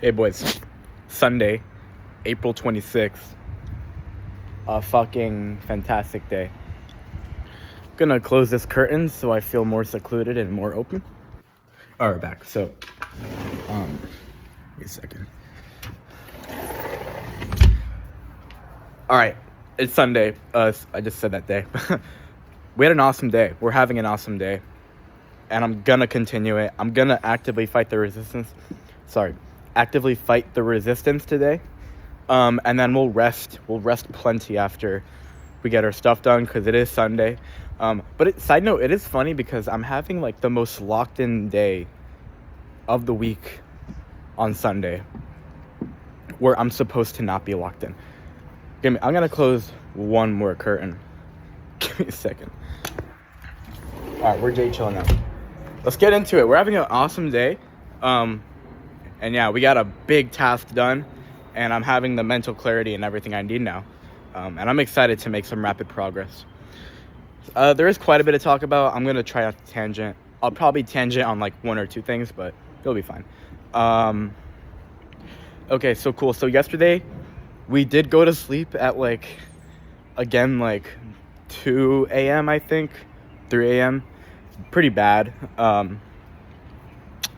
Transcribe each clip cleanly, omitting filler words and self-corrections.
Hey boys, Sunday, April 26th, a fucking fantastic day. Gonna close this curtain so I feel more secluded and more open. Alright, back. So, wait a second. Alright, it's Sunday. I just said that day. We had an awesome day. We're having an awesome day. And I'm gonna continue it. I'm gonna actively fight the resistance today. And then we'll rest plenty after we get our stuff done, because it is Sunday. Side note, it is funny because I'm having like the most locked in day of the week on Sunday, where I'm supposed to not be locked in. I'm gonna close one more curtain. Give me a second. Alright, we're Jay chilling now. Let's get into it. We're having an awesome day. And yeah, we got a big task done, and I'm having the mental clarity and everything I need now. And I'm excited to make some rapid progress. There is quite a bit to talk about. I'm going to try not to tangent. I'll probably tangent on like one or two things, but it'll be fine. Okay, so cool. So yesterday, we did go to sleep at like 2 a.m., I think. 3 a.m. Pretty bad.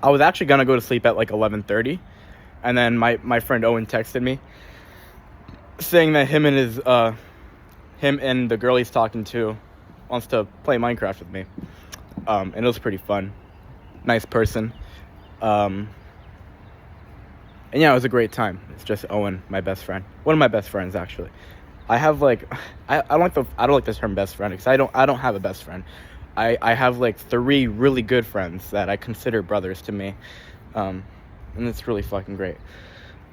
I was actually going to go to sleep at like 11:30. And then my friend Owen texted me saying that him and the girl he's talking to wants to play Minecraft with me. And it was pretty fun. Nice person. And yeah, it was a great time. It's just Owen, my best friend. One of my best friends, actually. I have like, I don't like the term best friend, because I don't have a best friend. I have like 3 really good friends that I consider brothers to me. And it's really fucking great.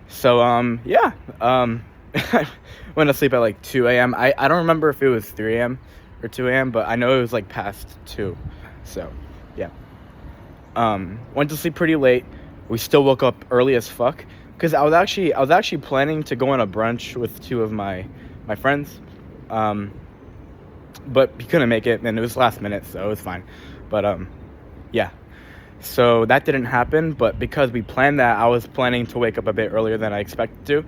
So, yeah. I went to sleep at like 2 a.m. I don't remember if it was 3 a.m. or 2 a.m., but I know it was like past 2. So, yeah. Went to sleep pretty late. We still woke up early as fuck, because I was actually planning to go on a brunch with 2 of my friends. But he couldn't make it, and it was last minute, so it was fine. But, yeah. So that didn't happen, but because we planned that, I was planning to wake up a bit earlier than I expected to.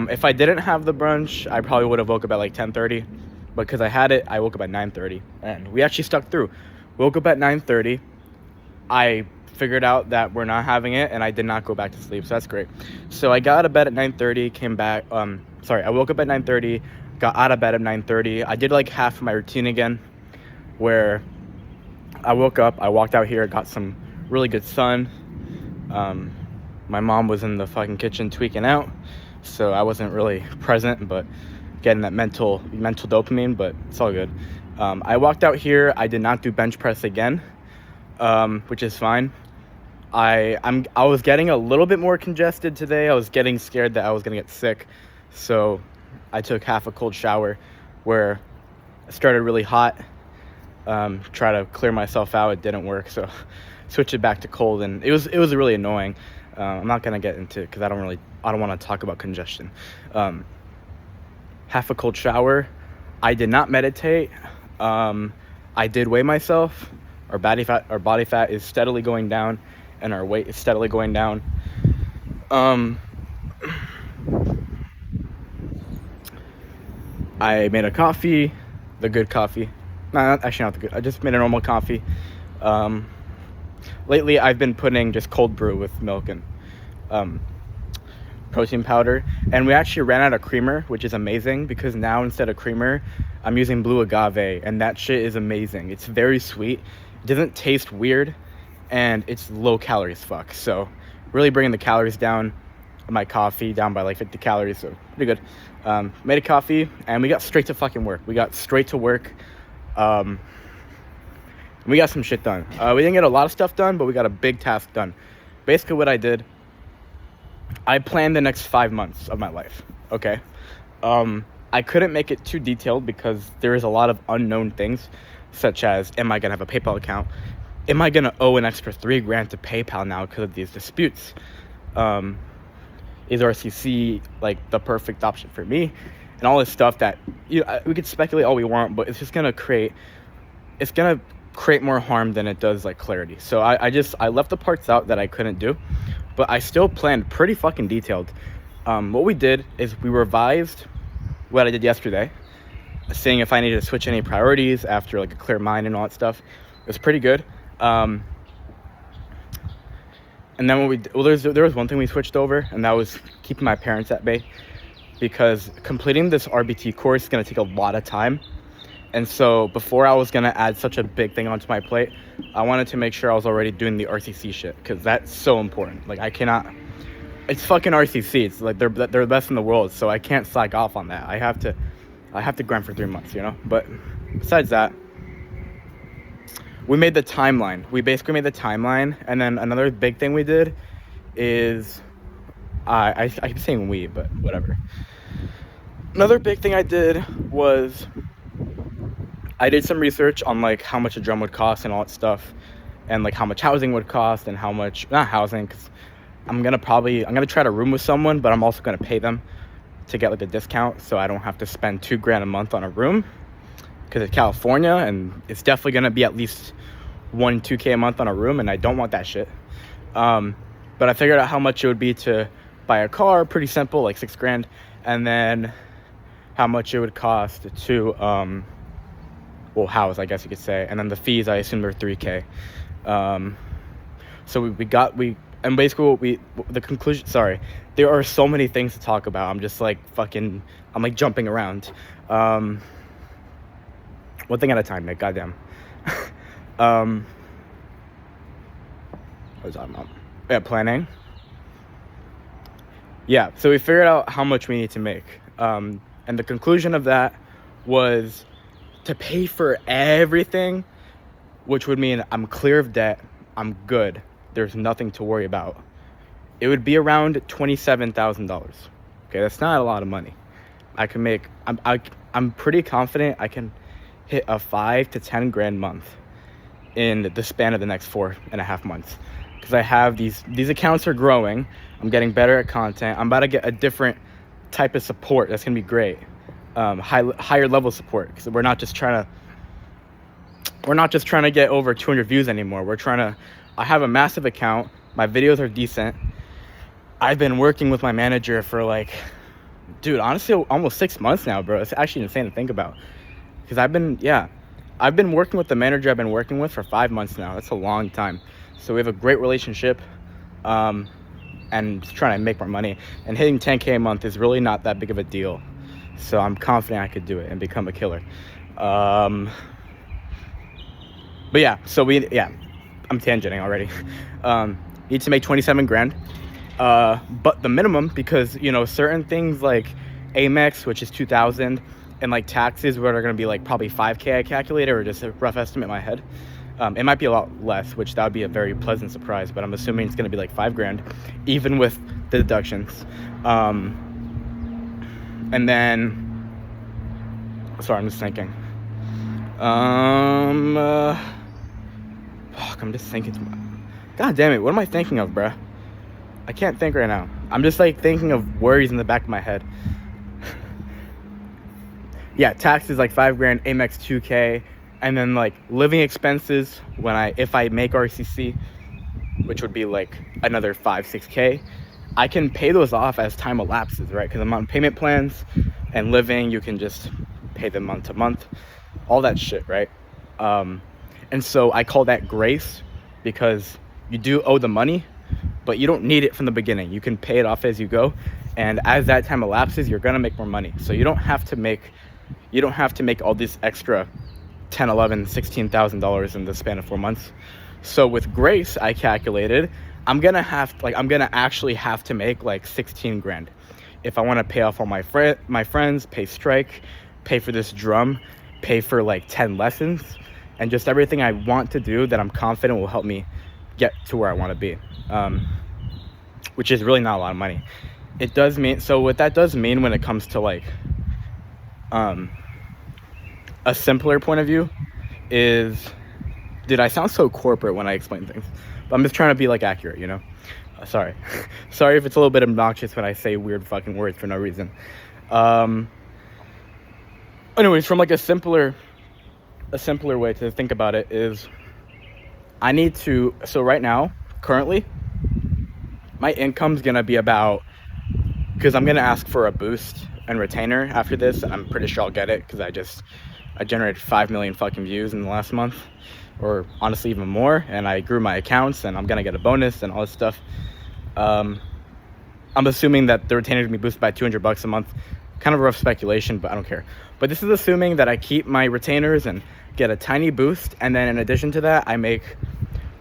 If I didn't have the brunch, I probably would have woke up at like 10:30. Because I had it, I woke up at 9:30. And we actually stuck through. Woke up at 9:30. I figured out that we're not having it, and I did not go back to sleep, so that's great. So I got out of bed at 9:30, came back. I woke up at 9:30, got out of bed at 9:30. I did like half of my routine again, where I woke up, I walked out here, got some really good sun. My mom was in the fucking kitchen tweaking out, so I wasn't really present, but getting that mental dopamine, but it's all good. I walked out here. I did not do bench press again, which is fine. I was getting a little bit more congested today. I was getting scared that I was gonna get sick, so I took half a cold shower, where I started really hot. Try to clear myself out. It didn't work, so switch it back to cold, and it was really annoying. I'm not gonna get into it because I don't want to talk about congestion. Half a cold shower. I did not meditate. I did weigh myself. Our body fat is steadily going down, and our weight is steadily going down. I made a coffee, the good coffee. Not the good. I just made a normal coffee. Lately, I've been putting just cold brew with milk and protein powder. And we actually ran out of creamer, which is amazing, because now instead of creamer, I'm using blue agave, and that shit is amazing. It's very sweet. It doesn't taste weird, and it's low calories fuck. So really bringing the calories down. My coffee down by like 50 calories, so pretty good. Made a coffee, and we got straight to fucking work. We got some shit done. We didn't get a lot of stuff done, but we got a big task done. Basically what I did, I planned the next 5 months of my life, okay? I couldn't make it too detailed because there is a lot of unknown things, such as, am I gonna have a PayPal account? Am I gonna owe an extra $3,000 to PayPal now because of these disputes? Is RCC like the perfect option for me? And all this stuff that we could speculate all we want, but it's just gonna create more harm than it does like clarity. So I left the parts out that I couldn't do. but I still planned pretty fucking detailed. What we did is we revised what I did yesterday, seeing if I needed to switch any priorities after like a clear mind and all that stuff. It was pretty good. And then there was one thing we switched over, and that was keeping my parents at bay, because completing this RBT course is going to take a lot of time. And so before I was going to add such a big thing onto my plate, I wanted to make sure I was already doing the RCC shit, because that's so important. Like, I cannot, it's fucking RCC. It's like they're the best in the world, so I can't slack off on that. I have to grind for 3 months, you know? But besides that, we made the timeline. We basically made the timeline. And then another big thing we did is, I keep saying we, but whatever. Another big thing I did was I did some research on like how much a drum would cost and all that stuff, and like how much housing would cost and how much, not housing, because I'm gonna try to room with someone, but I'm also gonna pay them to get like a discount, so I don't have to spend $2,000 a month on a room, because it's California and it's definitely gonna be at least $2K a month on a room, and I don't want that shit. But I figured out how much it would be to buy a car, pretty simple, like $6,000, and then how much it would cost to house, I guess you could say, and then the fees, I assume, they're $3K. So and basically the conclusion, sorry, there are so many things to talk about. I'm just like I'm like jumping around. One thing at a time, Nick, goddamn. What was I talking about? Yeah, planning. Yeah, so we figured out how much we need to make. And the conclusion of that was to pay for everything, which would mean I'm clear of debt, I'm good, there's nothing to worry about. It would be around $27,000. Okay, that's not a lot of money. I can make, I'm pretty confident I can hit a $5,000 to $10,000 month in the span of the next 4.5 months. Because I have these accounts are growing, I'm getting better at content, I'm about to get a different type of support that's gonna be great. Higher level support, because we're not just trying to get over 200 views anymore. I have a massive account, my videos are decent. I've been working with my manager for like, dude, honestly, almost 6 months now, bro. It's actually insane to think about, because I've been working with the manager I've been working with for 5 months now. That's a long time. So we have a great relationship, and just trying to make more money, and hitting 10K a month is really not that big of a deal. So I'm confident I could do it and become a killer. But yeah, I'm tangenting already. Need to make $27,000. But the minimum, because, you know, certain things like Amex, which is $2,000, and like taxes, what are going to be like probably $5K I calculated, or just a rough estimate in my head. It might be a lot less, which that would be a very pleasant surprise, but I'm assuming it's going to be like $5,000, even with the deductions. And then, sorry, I'm just thinking. Fuck, I'm just thinking. God damn it, what am I thinking of, bruh? I can't think right now. I'm just like thinking of worries in the back of my head. Yeah, taxes like $5,000, Amex $2K, and then like living expenses if I make RCC, which would be like another $5-6K. I can pay those off as time elapses, right? Because I'm on payment plans, and living, you can just pay them month to month, all that shit, right? And so I call that grace, because you do owe the money, but you don't need it from the beginning. You can pay it off as you go, and as that time elapses, you're gonna make more money. So you don't have to make all this extra $10,000, $11,000, $16,000 in the span of 4 months. So with grace, I calculated I'm gonna actually have to make like $16,000 if I want to pay off all my friends, pay Strike, pay for this drum, pay for like 10 lessons, and just everything I want to do that I'm confident will help me get to where I want to be, which is really not a lot of money. So what that does mean when it comes to like a simpler point of view is, dude, I sound so corporate when I explain things, but I'm just trying to be like accurate, you know? Sorry if it's a little bit obnoxious when I say weird fucking words for no reason. Anyways, from like a simpler way to think about it is, so right now, currently, my income's gonna be about, because I'm gonna ask for a boost and retainer after this, and I'm pretty sure I'll get it because I generated 5 million fucking views in the last month, or honestly even more, and I grew my accounts, and I'm gonna get a bonus and all this stuff. I'm assuming that the retainer is gonna be boosted by $200 a month. Kind of a rough speculation, but I don't care. But this is assuming that I keep my retainers and get a tiny boost, and then in addition to that, I make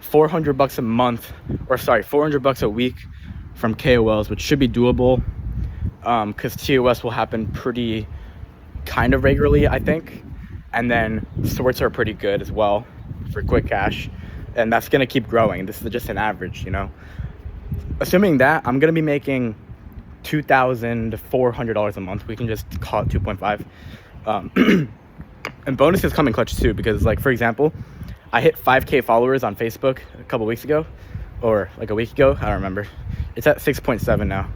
$400 a month, or sorry, $400 a week from KOLs, which should be doable, because TOS will happen pretty kind of regularly, I think. And then sorts are pretty good as well for quick cash, and that's gonna keep growing. This is just an average, you know. Assuming that, I'm gonna be making $2,400 a month. We can just call it 2.5. And bonuses come in clutch too, because like, for example, I hit 5K followers on Facebook a couple weeks ago, or like a week ago, I don't remember. It's at 6.7 now.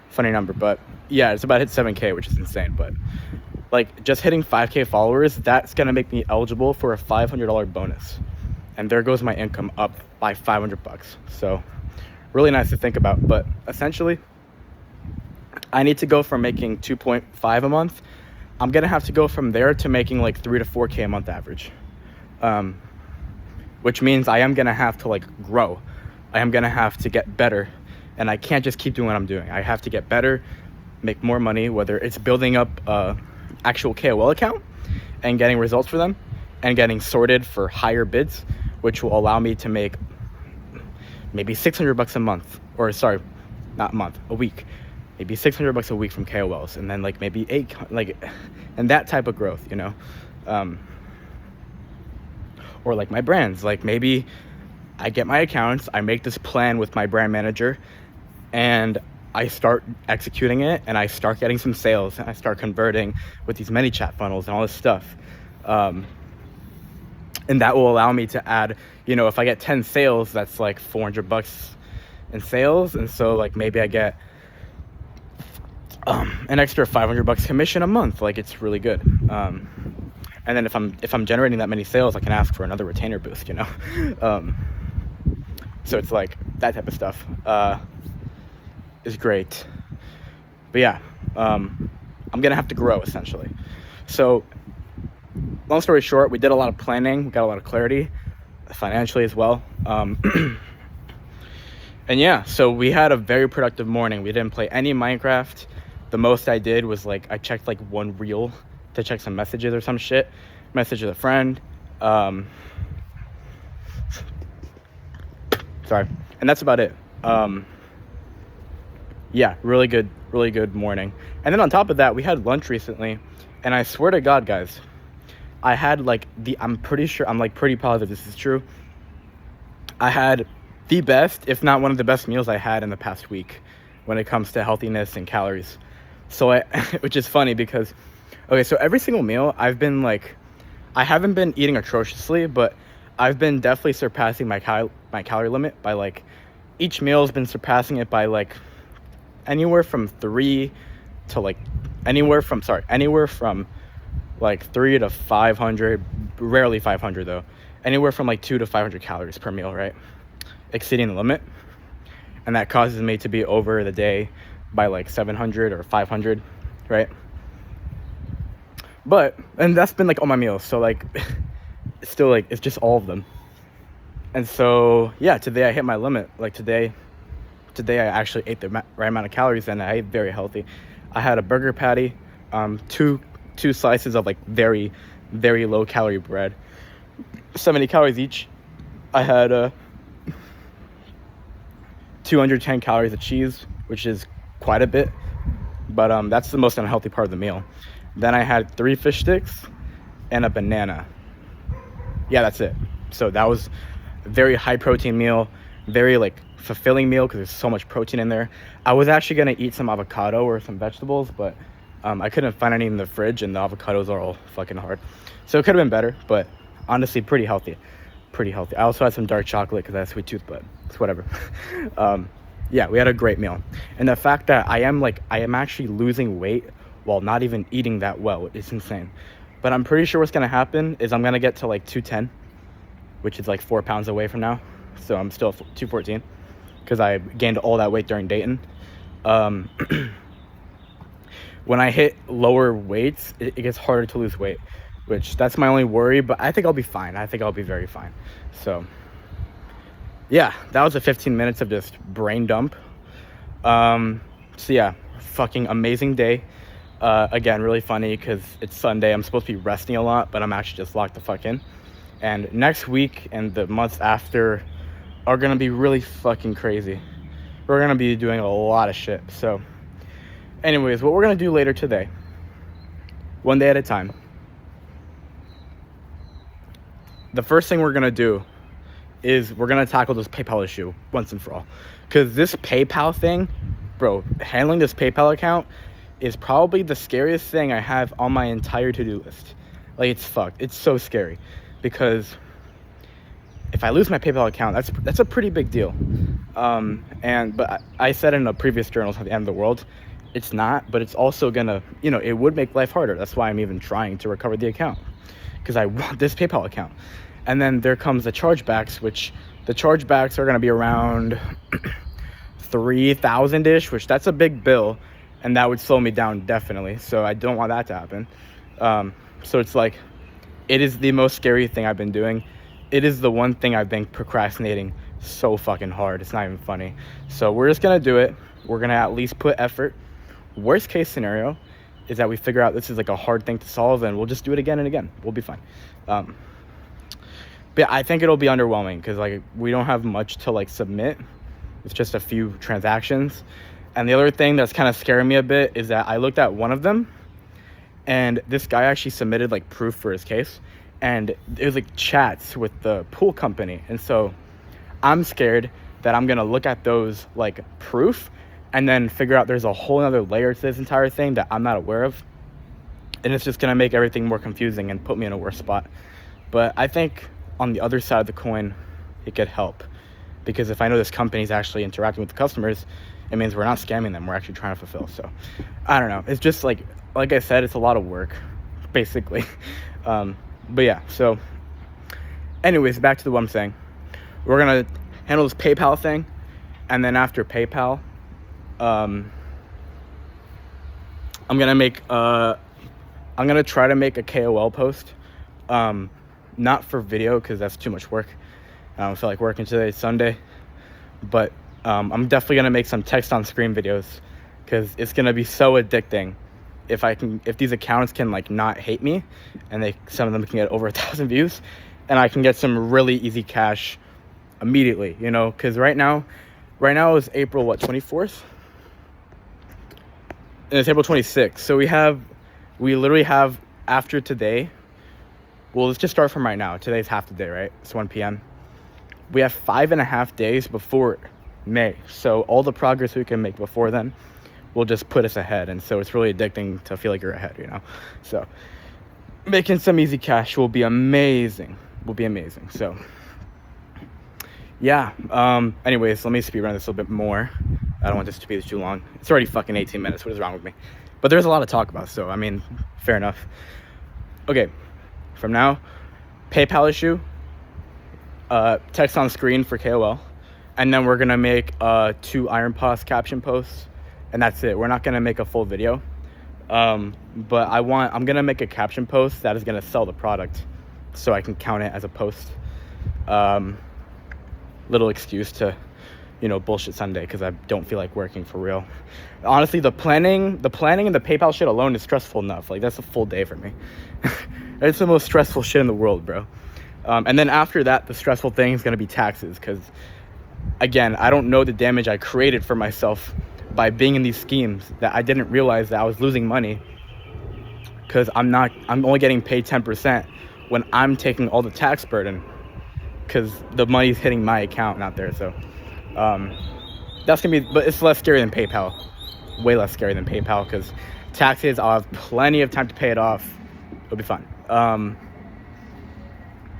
Funny number, but yeah, it's about to hit 7K, which is insane. But like, just hitting 5K followers, that's gonna make me eligible for a $500 bonus, and there goes my income up by $500. So really nice to think about. But essentially, I need to go from making 2.5 a month. I'm gonna have to go from there to making like 3 to 4K a month average, which means I am gonna have to like grow. I am gonna have to get better, and I can't just keep doing what I'm doing. I have to get better, make more money, whether it's building up actual KOL account and getting results for them, and getting sorted for higher bids, which will allow me to make maybe $600 a month, or sorry, not a month, a week. Maybe $600 a week from KOLs, and then like maybe and that type of growth, you know. Or like my brands, like maybe I get my accounts, I make this plan with my brand manager, and I start executing it, and I start getting some sales, and I start converting with these ManyChat funnels and all this stuff. And that will allow me to add, you know, if I get 10 sales, that's like $400 in sales. And so like maybe I get an extra $500 commission a month. Like, it's really good. And then if I'm generating that many sales, I can ask for another retainer boost, you know. So it's like that type of stuff is great. But yeah, I'm gonna have to grow essentially. So long story short, we did a lot of planning, we got a lot of clarity financially as well. And yeah, so we had a very productive morning. We didn't play any Minecraft. The most I did was like, I checked like one reel to check some messages or some shit. Message with a friend. Sorry. And that's about it. Yeah, really good morning. And then on top of that, we had lunch recently. And I swear to God, guys, I had like I'm pretty positive this is true. I had the best, if not one of the best meals I had in the past week when it comes to healthiness and calories. So which is funny because, okay, so every single meal I haven't been eating atrociously, but I've been definitely surpassing my calorie limit by like, each meal has been surpassing it by like anywhere from 3 to like, anywhere from like 3 to 500, rarely 500 though, anywhere from like 2 to 500 calories per meal, right? Exceeding the limit. And that causes me to be over the day by like 700 or 500, right? And that's been like all my meals, so like it's still like, it's just all of them. And so yeah, today I hit my limit. Like today I actually ate the right amount of calories, and I ate very healthy. I had a burger patty, two slices of like very, very low calorie bread, 70 calories each. I had 210 calories of cheese, which is quite a bit, but that's the most unhealthy part of the meal. Then I had 3 fish sticks and a banana. Yeah, that's it. So that was a very high protein meal, very like fulfilling meal because there's so much protein in there. I was actually gonna eat some avocado or some vegetables, but I couldn't find any in the fridge, and the avocados are all fucking hard. So it could have been better, but honestly, pretty healthy. I also had some dark chocolate because I have a sweet tooth, but it's whatever. Yeah, we had a great meal. And the fact that I am actually losing weight while not even eating that well is insane. But I'm pretty sure what's gonna happen is I'm gonna get to like 210, which is like 4 pounds away from now. So I'm still 214. because I gained all that weight during Dayton. Um, when I hit lower weights, it gets harder to lose weight, which that's my only worry, but I think I'll be fine. I think I'll be very fine. So yeah, that was a 15 minutes of just brain dump. So yeah, fucking amazing day. Again, really funny because it's Sunday. I'm supposed to be resting a lot, but I'm actually just locked the fuck in. And next week and the months after are gonna be really fucking crazy. We're gonna be doing a lot of shit. So anyways, what we're gonna do later today, one day at a time. The first thing we're gonna do is we're gonna tackle this PayPal issue once and for all. Because this PayPal thing, bro, handling this PayPal account is probably the scariest thing I have on my entire to-do list. Like, it's fucked. It's so scary. Because if I lose my PayPal account, that's a pretty big deal. But I said in a previous journals at the end of the world, it's not, but it's also gonna, it would make life harder. That's why I'm even trying to recover the account, because I want this PayPal account. And then there comes the chargebacks, which the chargebacks are gonna be around 3,000-ish, which that's a big bill, and that would slow me down definitely. So I don't want that to happen. So it's like, it is the most scary thing I've been doing. It is the one thing I've been procrastinating so fucking hard. It's not even funny. So we're just gonna do it. We're gonna at least put effort. Worst case scenario is that we figure out this is like a hard thing to solve, and we'll just do it again and again. We'll be fine. But I think it'll be underwhelming because like we don't have much to like submit. It's just a few transactions. And the other thing that's kind of scaring me a bit is that I looked at one of them, and this guy actually submitted like proof for his case, and it was like chats with the pool company. And so I'm scared that I'm gonna look at those like proof and then figure out there's a whole other layer to this entire thing that I'm not aware of, and it's just gonna make everything more confusing and put me in a worse spot. But I think on the other side of the coin, it could help, because if I know this company is actually interacting with the customers, it means we're not scamming them, we're actually trying to fulfill. So I don't know, it's just like I said, it's a lot of work basically. But yeah, so anyways, back to what I'm saying. We're gonna handle this PayPal thing, and then after PayPal, I'm gonna try to make a KOL post, not for video because that's too much work. I don't feel like working today. It's Sunday, but I'm definitely gonna make some text on screen videos because it's gonna be so addicting if these accounts can like not hate me, and some of them can get over 1,000 views, and I can get some really easy cash immediately, because right now is April 24th, and it's April 26th. So we literally have, after today, well, let's just start from right now. Today's half the day, right? It's 1 p.m. We have 5.5 days before May. So all the progress we can make before then will just put us ahead. And so it's really addicting to feel like you're ahead, So making some easy cash will be amazing. So yeah. Anyways, let me speed run this a little bit more. I don't want this to be too long. It's already fucking 18 minutes. What is wrong with me? But there's a lot to talk about. So, I mean, fair enough. Okay. From now, PayPal issue, text on screen for KOL, and then we're gonna make 2 Iron Paws caption posts, and that's it. We're not gonna make a full video, but I'm gonna make a caption post that is gonna sell the product, so I can count it as a post. Little excuse to, bullshit Sunday because I don't feel like working for real. Honestly, the planning and the PayPal shit alone is stressful enough. Like, that's a full day for me. It's the most stressful shit in the world, bro. And then after that, the stressful thing is going to be taxes, because again, I don't know the damage I created for myself by being in these schemes that I didn't realize that I was losing money, because I'm only getting paid 10% when I'm taking all the tax burden, because the money's hitting my account, not there. So that's gonna be, but it's less scary than PayPal, way less scary than PayPal, because taxes, I'll have plenty of time to pay it off. It'll be fun.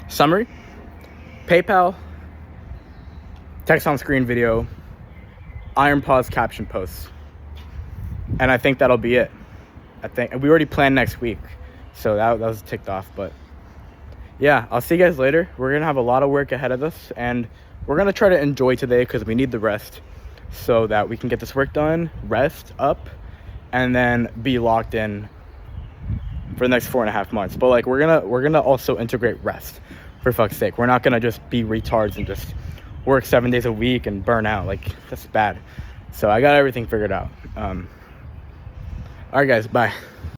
Summary: PayPal, text on screen video, Iron Paws caption posts, and I think that'll be it. I think we already planned next week, so that was ticked off. But yeah, I'll see you guys later. We're gonna have a lot of work ahead of us, and we're gonna try to enjoy today because we need the rest so that we can get this work done, rest up, and then be locked in for the next 4.5 months. But like we're gonna also integrate rest, for fuck's sake. We're not gonna just be retards and just work 7 days a week and burn out. Like, that's bad. So I got everything figured out. All right, guys, bye.